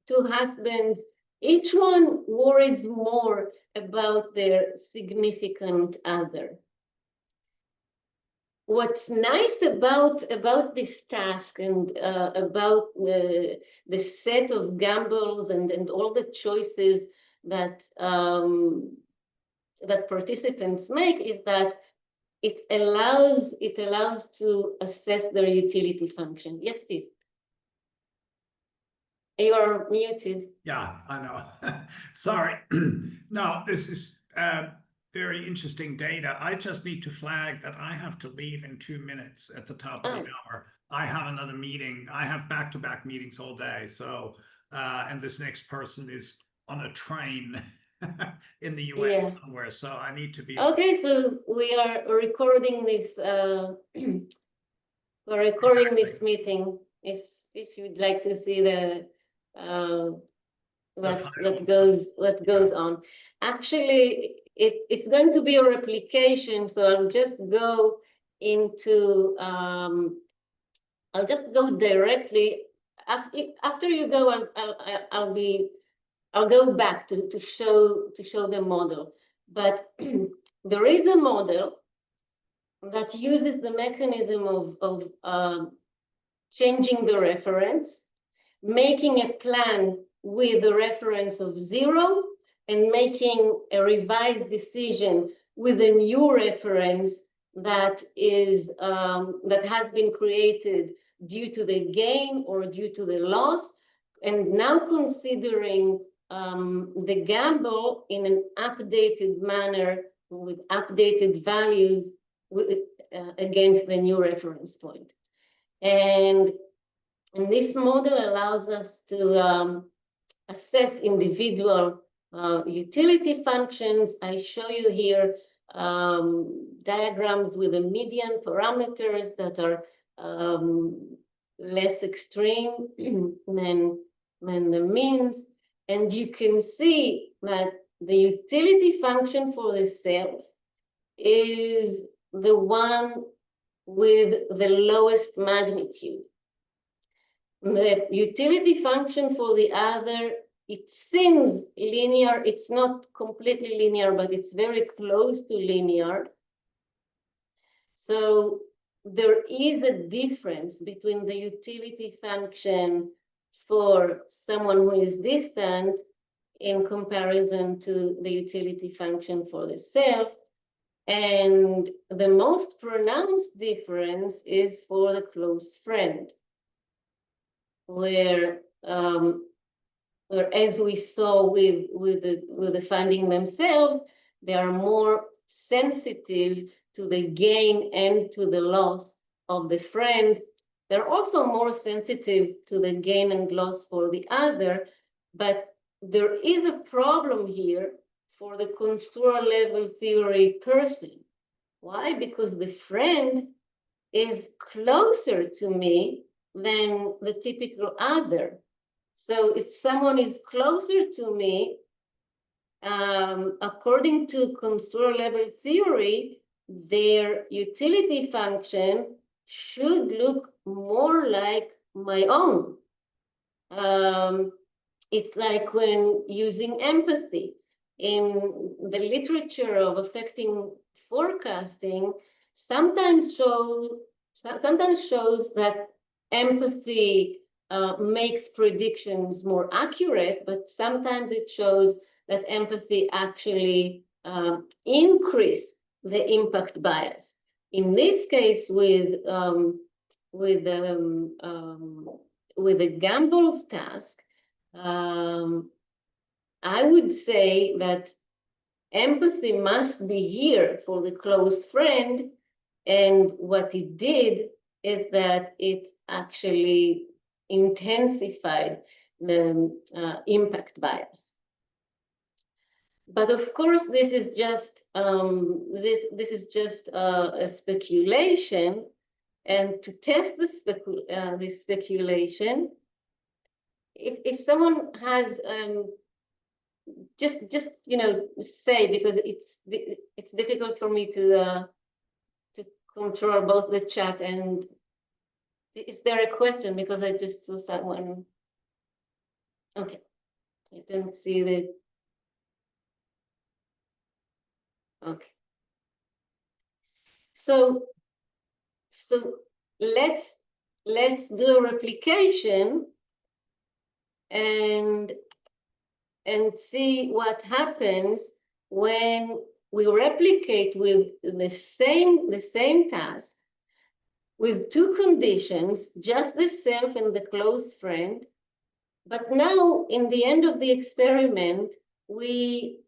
husbands. Each one worries more about their significant other. What's nice about this task and about the set of gambles and all the choices that that participants make is that it allows to assess their utility function. Yes, Steve. You are muted. Yeah, I know. Sorry. No, this is very interesting data. I just need to flag that I have to leave in 2 minutes at the top of the hour. I have another meeting. I have back-to-back meetings all day. So, and this next person is on a train in the US somewhere. So I need to be. Okay, so we are recording this. We're recording this meeting. If you'd like to see the what goes on. Actually, it's going to be a replication, so I'll just go into I'll just go directly after you go. I'll go back to show the model. But there is a model that uses the mechanism of changing the reference, making a plan with a reference of 0, and making a revised decision with a new reference that has been created due to the gain or due to the loss, and now considering the gamble in an updated manner with updated values against the new reference point. And this model allows us to assess individual utility functions. I show you here diagrams with the median parameters that are less extreme than the means. And you can see that the utility function for the self is the one with the lowest magnitude. The utility function for the other, it seems linear. It's not completely linear, but it's very close to linear. So there is a difference between the utility function for someone who is distant in comparison to the utility function for the self. And the most pronounced difference is for the close friend, where as we saw with the finding themselves, they are more sensitive to the gain and to the loss of the friend. They're also more sensitive to the gain and loss for the other, but there is a problem here for the construal level theory person. Why? Because the friend is closer to me than the typical other. So if someone is closer to me, according to construal level theory, their utility function should look more like my own. It's like when using empathy. In the literature of affecting forecasting, sometimes shows that empathy makes predictions more accurate, but sometimes it shows that empathy actually increase the impact bias. In this case, with the Gamble's task, I would say that empathy must be here for the close friend, and what it did is that it actually intensified the impact bias. But of course, this is just a speculation, and to test this speculation, if someone has just say, because it's difficult for me to control both the chat and is there a question, because I just saw someone. Okay, I didn't see the. Okay, so let's do a replication and see what happens when we replicate with the same task with two conditions, just the self and the close friend. But now, in the end of the experiment, we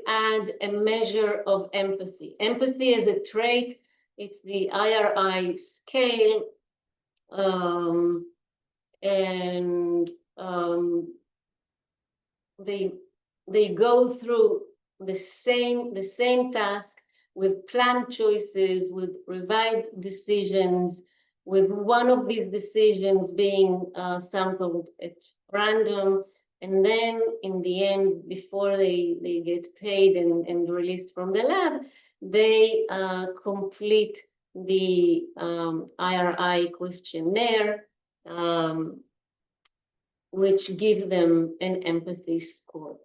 add a measure of empathy. Empathy is a trait. It's the IRI scale, and they go through the same task with planned choices, with revised decisions, with one of these decisions being sampled at random. And then in the end, before they get paid and released from the lab, they complete the IRI questionnaire, which gives them an empathy score.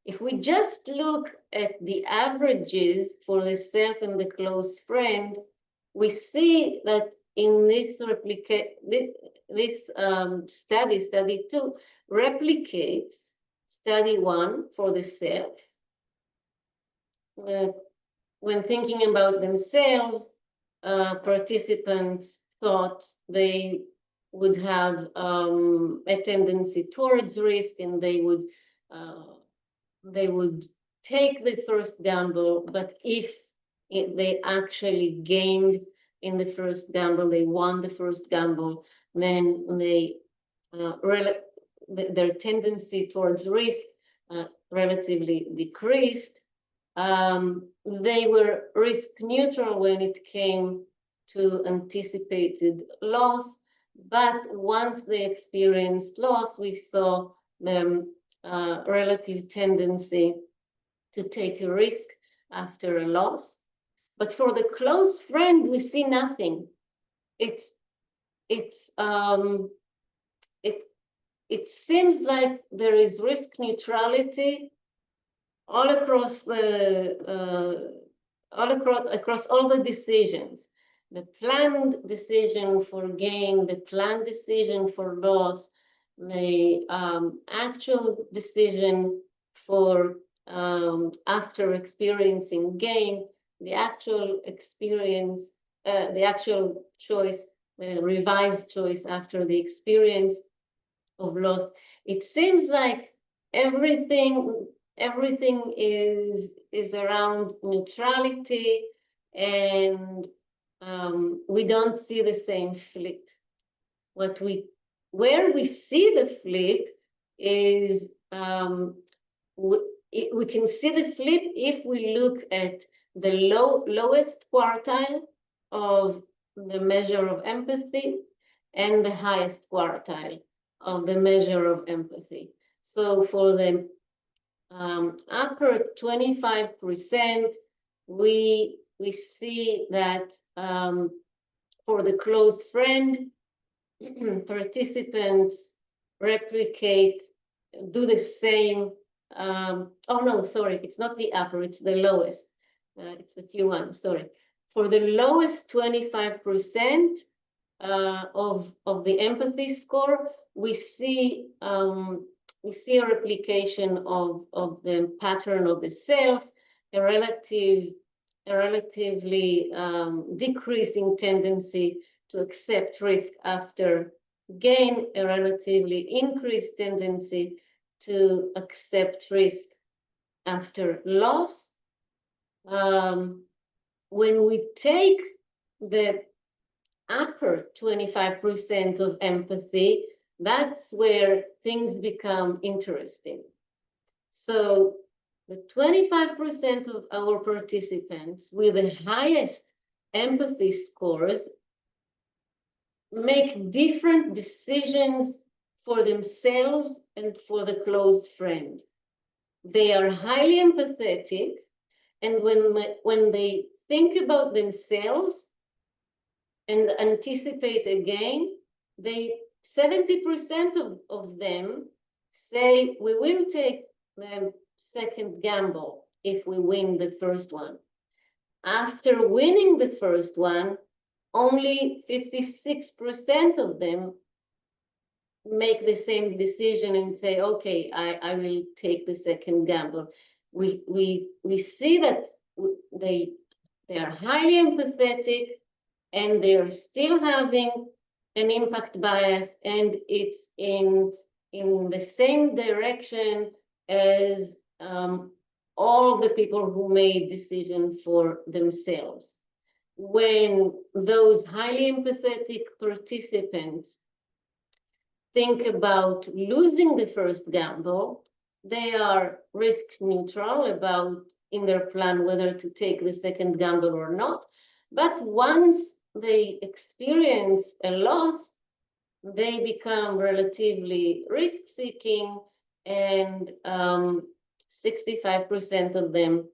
If we just look at the averages for the self and the close friend, we see that in this study 2 replicates study 1 for the self. When thinking about themselves, participants thought they would have a tendency towards risk, and they would take the first gamble, but if they actually gained in the first gamble, they won the first gamble, then their tendency towards risk relatively decreased. They were risk neutral when it came to anticipated loss, but once they experienced loss, we saw them relative tendency to take a risk after a loss. But for the close friend, we see nothing. It seems like there is risk neutrality all across across all the decisions. The planned decision for gain, the planned decision for loss, the actual decision for after experiencing gain, the actual experience, the actual choice, the revised choice after the experience of loss. It seems like everything is around neutrality, and we don't see the same flip. Where we see the flip is we can see the flip if we look at the lowest quartile of the measure of empathy and the highest quartile of the measure of empathy. So for the upper 25%, we see that for the close friend, participants do the same. Oh no, sorry, it's not the upper, it's the lowest. It's the Q1, sorry. For the lowest 25% of the empathy score, we see a replication of the pattern of the self, a relatively decreasing tendency to accept risk after gain, a relatively increased tendency to accept risk after loss. When we take the upper 25% of empathy, that's where things become interesting. So the 25% of our participants with the highest empathy scores make different decisions for themselves and for the close friend. They are highly empathetic, and when they think about themselves and anticipate a gain, 70% of them say we will take the second gamble if we win the first one. After winning the first one, only 56% of them make the same decision and say, okay, I will take the second gamble. We see that they are highly empathetic, and they are still having an impact bias, and it's in the same direction as all of the people who made decisions for themselves. When those highly empathetic participants think about losing the first gamble, they are risk neutral about in their plan whether to take the second gamble or not. But once they experience a loss, they become relatively risk-seeking, and 65% of them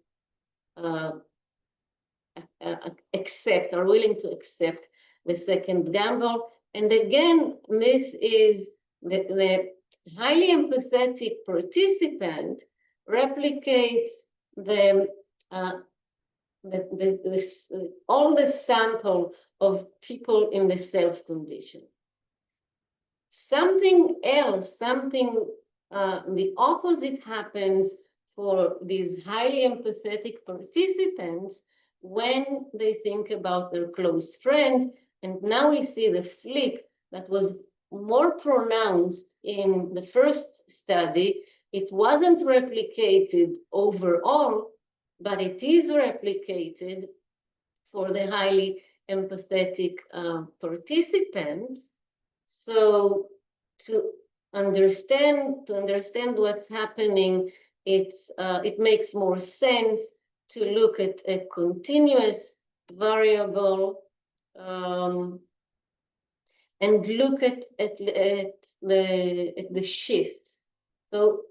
accept, are willing to accept the second gamble. And again, this is the highly empathetic participant replicates all the sample of people in the self condition. Something else, the opposite happens for these highly empathetic participants when they think about their close friend. And now we see the flip that was more pronounced in the first study. It wasn't replicated overall, but it is replicated for the highly empathetic participants. So to understand what's happening, it makes more sense to look at a continuous variable and look at the shifts. So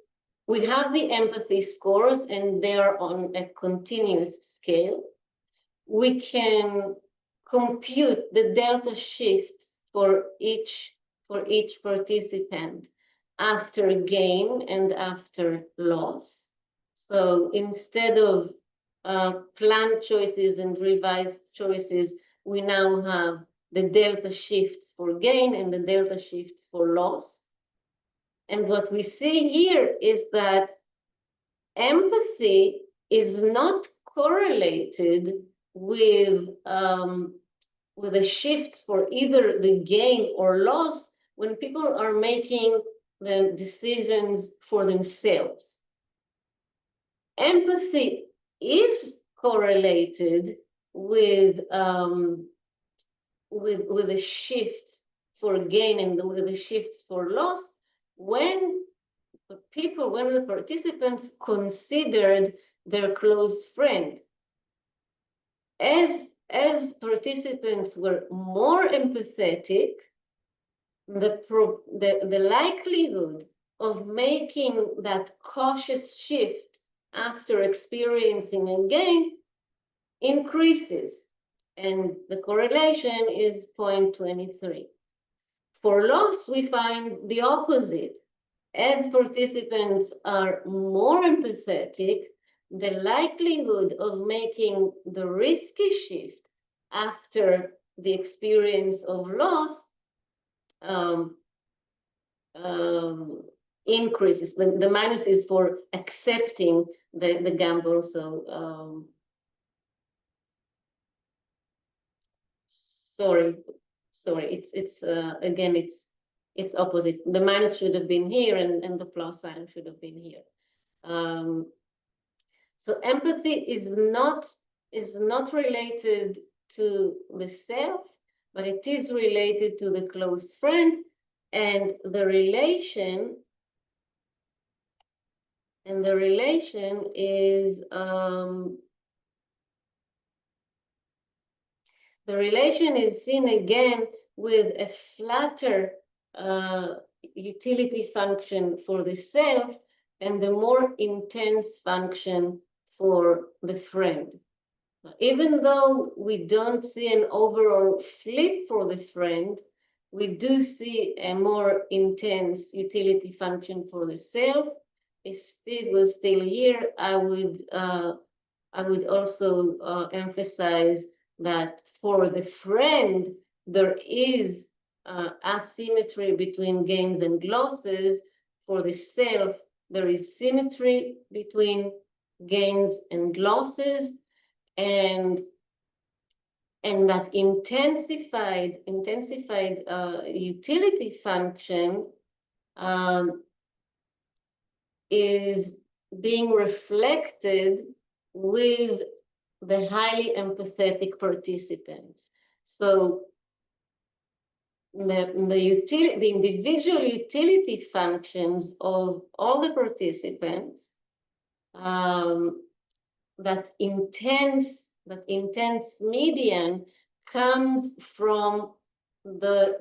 we have the empathy scores, and they're on a continuous scale. We can compute the delta shifts for each participant after gain and after loss. So instead of planned choices and revised choices, we now have the delta shifts for gain and the delta shifts for loss. And what we see here is that empathy is not correlated with the shifts for either the gain or loss when people are making the decisions for themselves. Empathy is correlated with a shift for gain and with the shifts for loss when the participants considered their close friend. As participants were more empathetic, the likelihood of making that cautious shift after experiencing a gain increases, and the correlation is 0.23. For loss, we find the opposite. As participants are more empathetic, the likelihood of making the risky shift after the experience of loss increases. The minus is for accepting the gamble. So sorry, it's again, it's opposite. The minus should have been here, and the plus sign should have been here. So empathy is not related to the self, but it is related to the close friend, and the relation is seen again with a flatter utility function for the self and the more intense function for the friend. Even though we don't see an overall flip for the friend, we do see a more intense utility function for the self. If Steve was still here, I would also emphasize that for the friend, there is asymmetry between gains and losses. For the self, there is symmetry between gains and losses, and that intensified utility function is being reflected with the highly empathetic participants. So the individual utility functions of all the participants, that intense median comes from the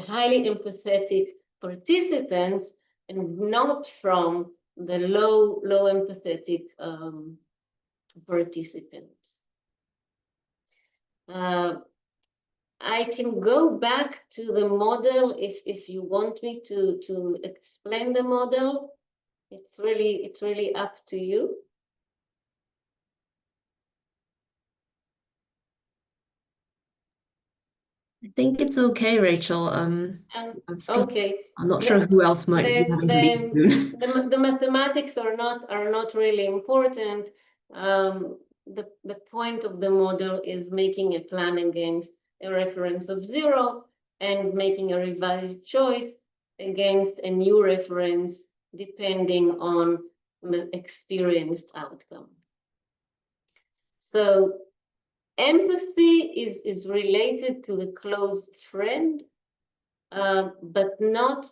highly empathetic participants and not from the low empathetic participants. I can go back to the model if you want me to explain the model. It's really up to you. I think it's okay, Rachel. Okay. I'm not sure who else might be having to leave soon. The mathematics are not really important. The point of the model is making a plan against a reference of 0 and making a revised choice against a new reference depending on the experienced outcome. So empathy is related to the close friend, but not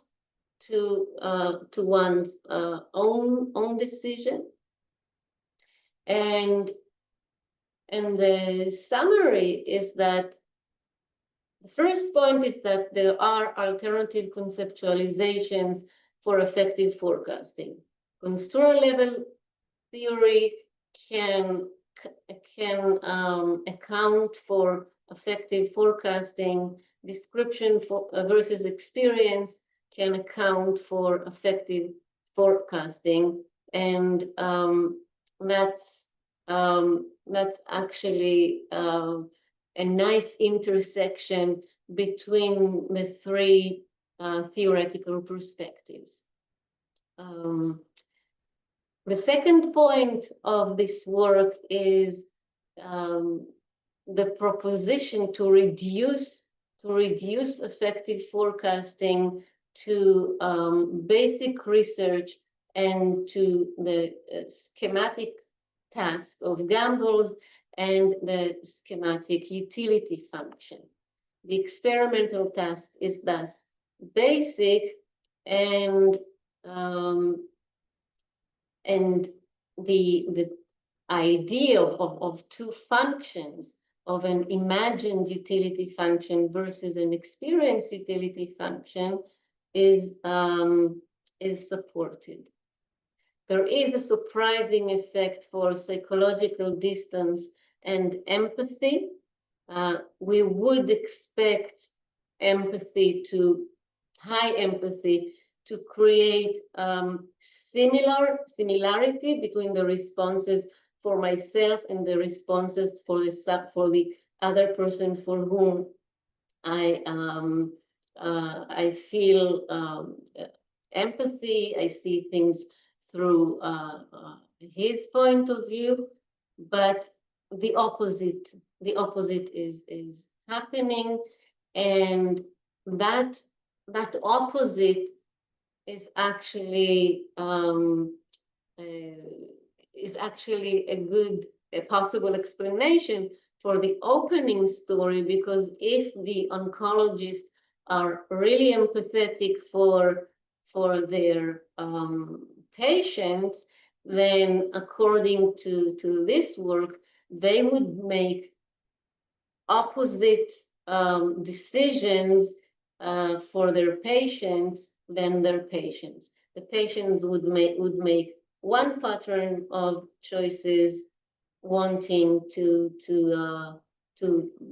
to one's own decision. And the summary is that the first point is that there are alternative conceptualizations for affective forecasting. Construal level theory can account for affective forecasting. Description versus experience can account for affective forecasting, and that's actually a nice intersection between the three theoretical perspectives. The second point of this work is the proposition to reduce affective forecasting to basic research and to the schematic task of gambles and the schematic utility function. The experimental task is thus basic, and the idea of two functions, of an imagined utility function versus an experienced utility function, is supported. There is a surprising effect for psychological distance and empathy. We would expect high empathy to create similarity between the responses for myself and the responses for the other person for whom I feel empathy. I see things through his point of view, but the opposite is happening, and that opposite is actually a possible explanation for the opening story, because if the oncologists are really empathetic for their patients, then according to this work, they would make opposite decisions for their patients than their patients. The patients would make one pattern of choices, wanting to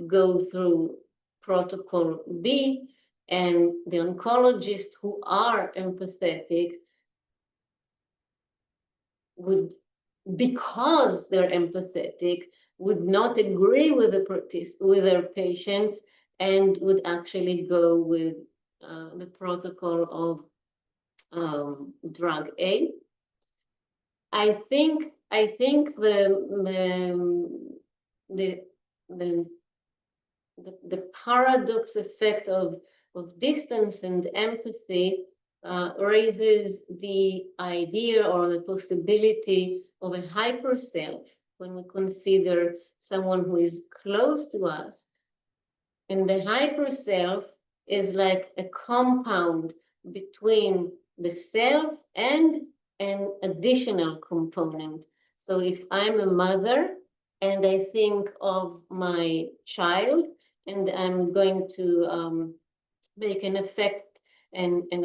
go through protocol B, and the oncologists who are empathetic would, because they're empathetic, would not agree with their patients and would actually go with the protocol of drug A. I think the paradox effect of distance and empathy raises the idea or the possibility of a hyper self when we consider someone who is close to us. And the hyper self is like a compound between the self and an additional component. So if I'm a mother and I think of my child and I'm going to make an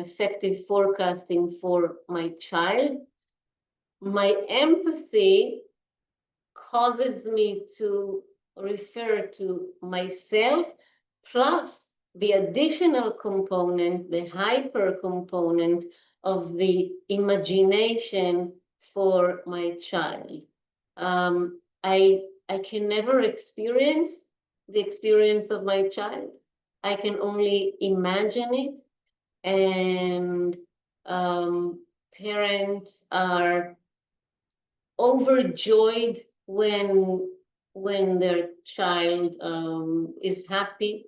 effective forecasting for my child, my empathy causes me to refer to myself, plus the additional component, the hyper component of the imagination for my child. I can never experience the experience of my child. I can only imagine it, and parents are overjoyed when their child is happy.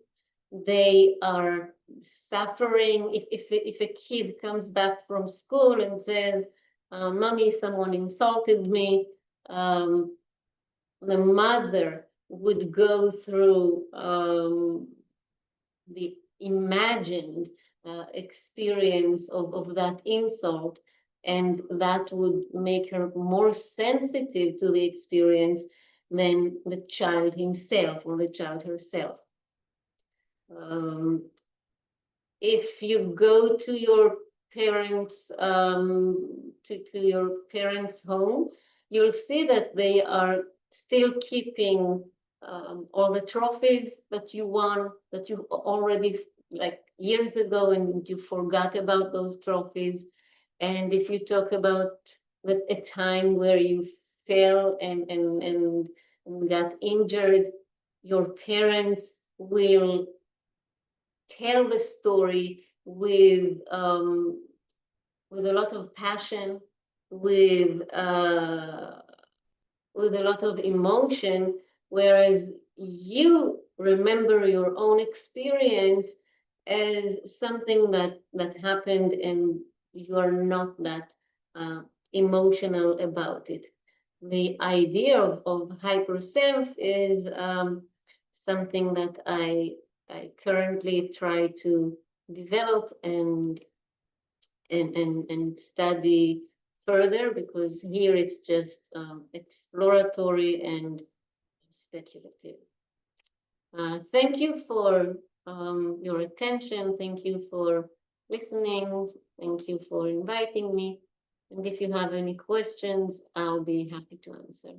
They are suffering if a kid comes back from school and says, "Mommy, someone insulted me." The mother would go through the imagined experience of that insult, and that would make her more sensitive to the experience than the child himself or the child herself. If you go to your parents' to your parents' home, you'll see that they are still keeping all the trophies that you won, that you already like years ago, and you forgot about those trophies. And if you talk about a time where you fell and got injured, your parents will tell the story with a lot of passion, with a lot of emotion, whereas you remember your own experience as something that happened, and you are not that emotional about it. The idea of hyper self is something that I currently try to develop and study further, because here it's just exploratory and speculative. Thank you for your attention. Thank you for listening. Thank you for inviting me. And if you have any questions, I'll be happy to answer.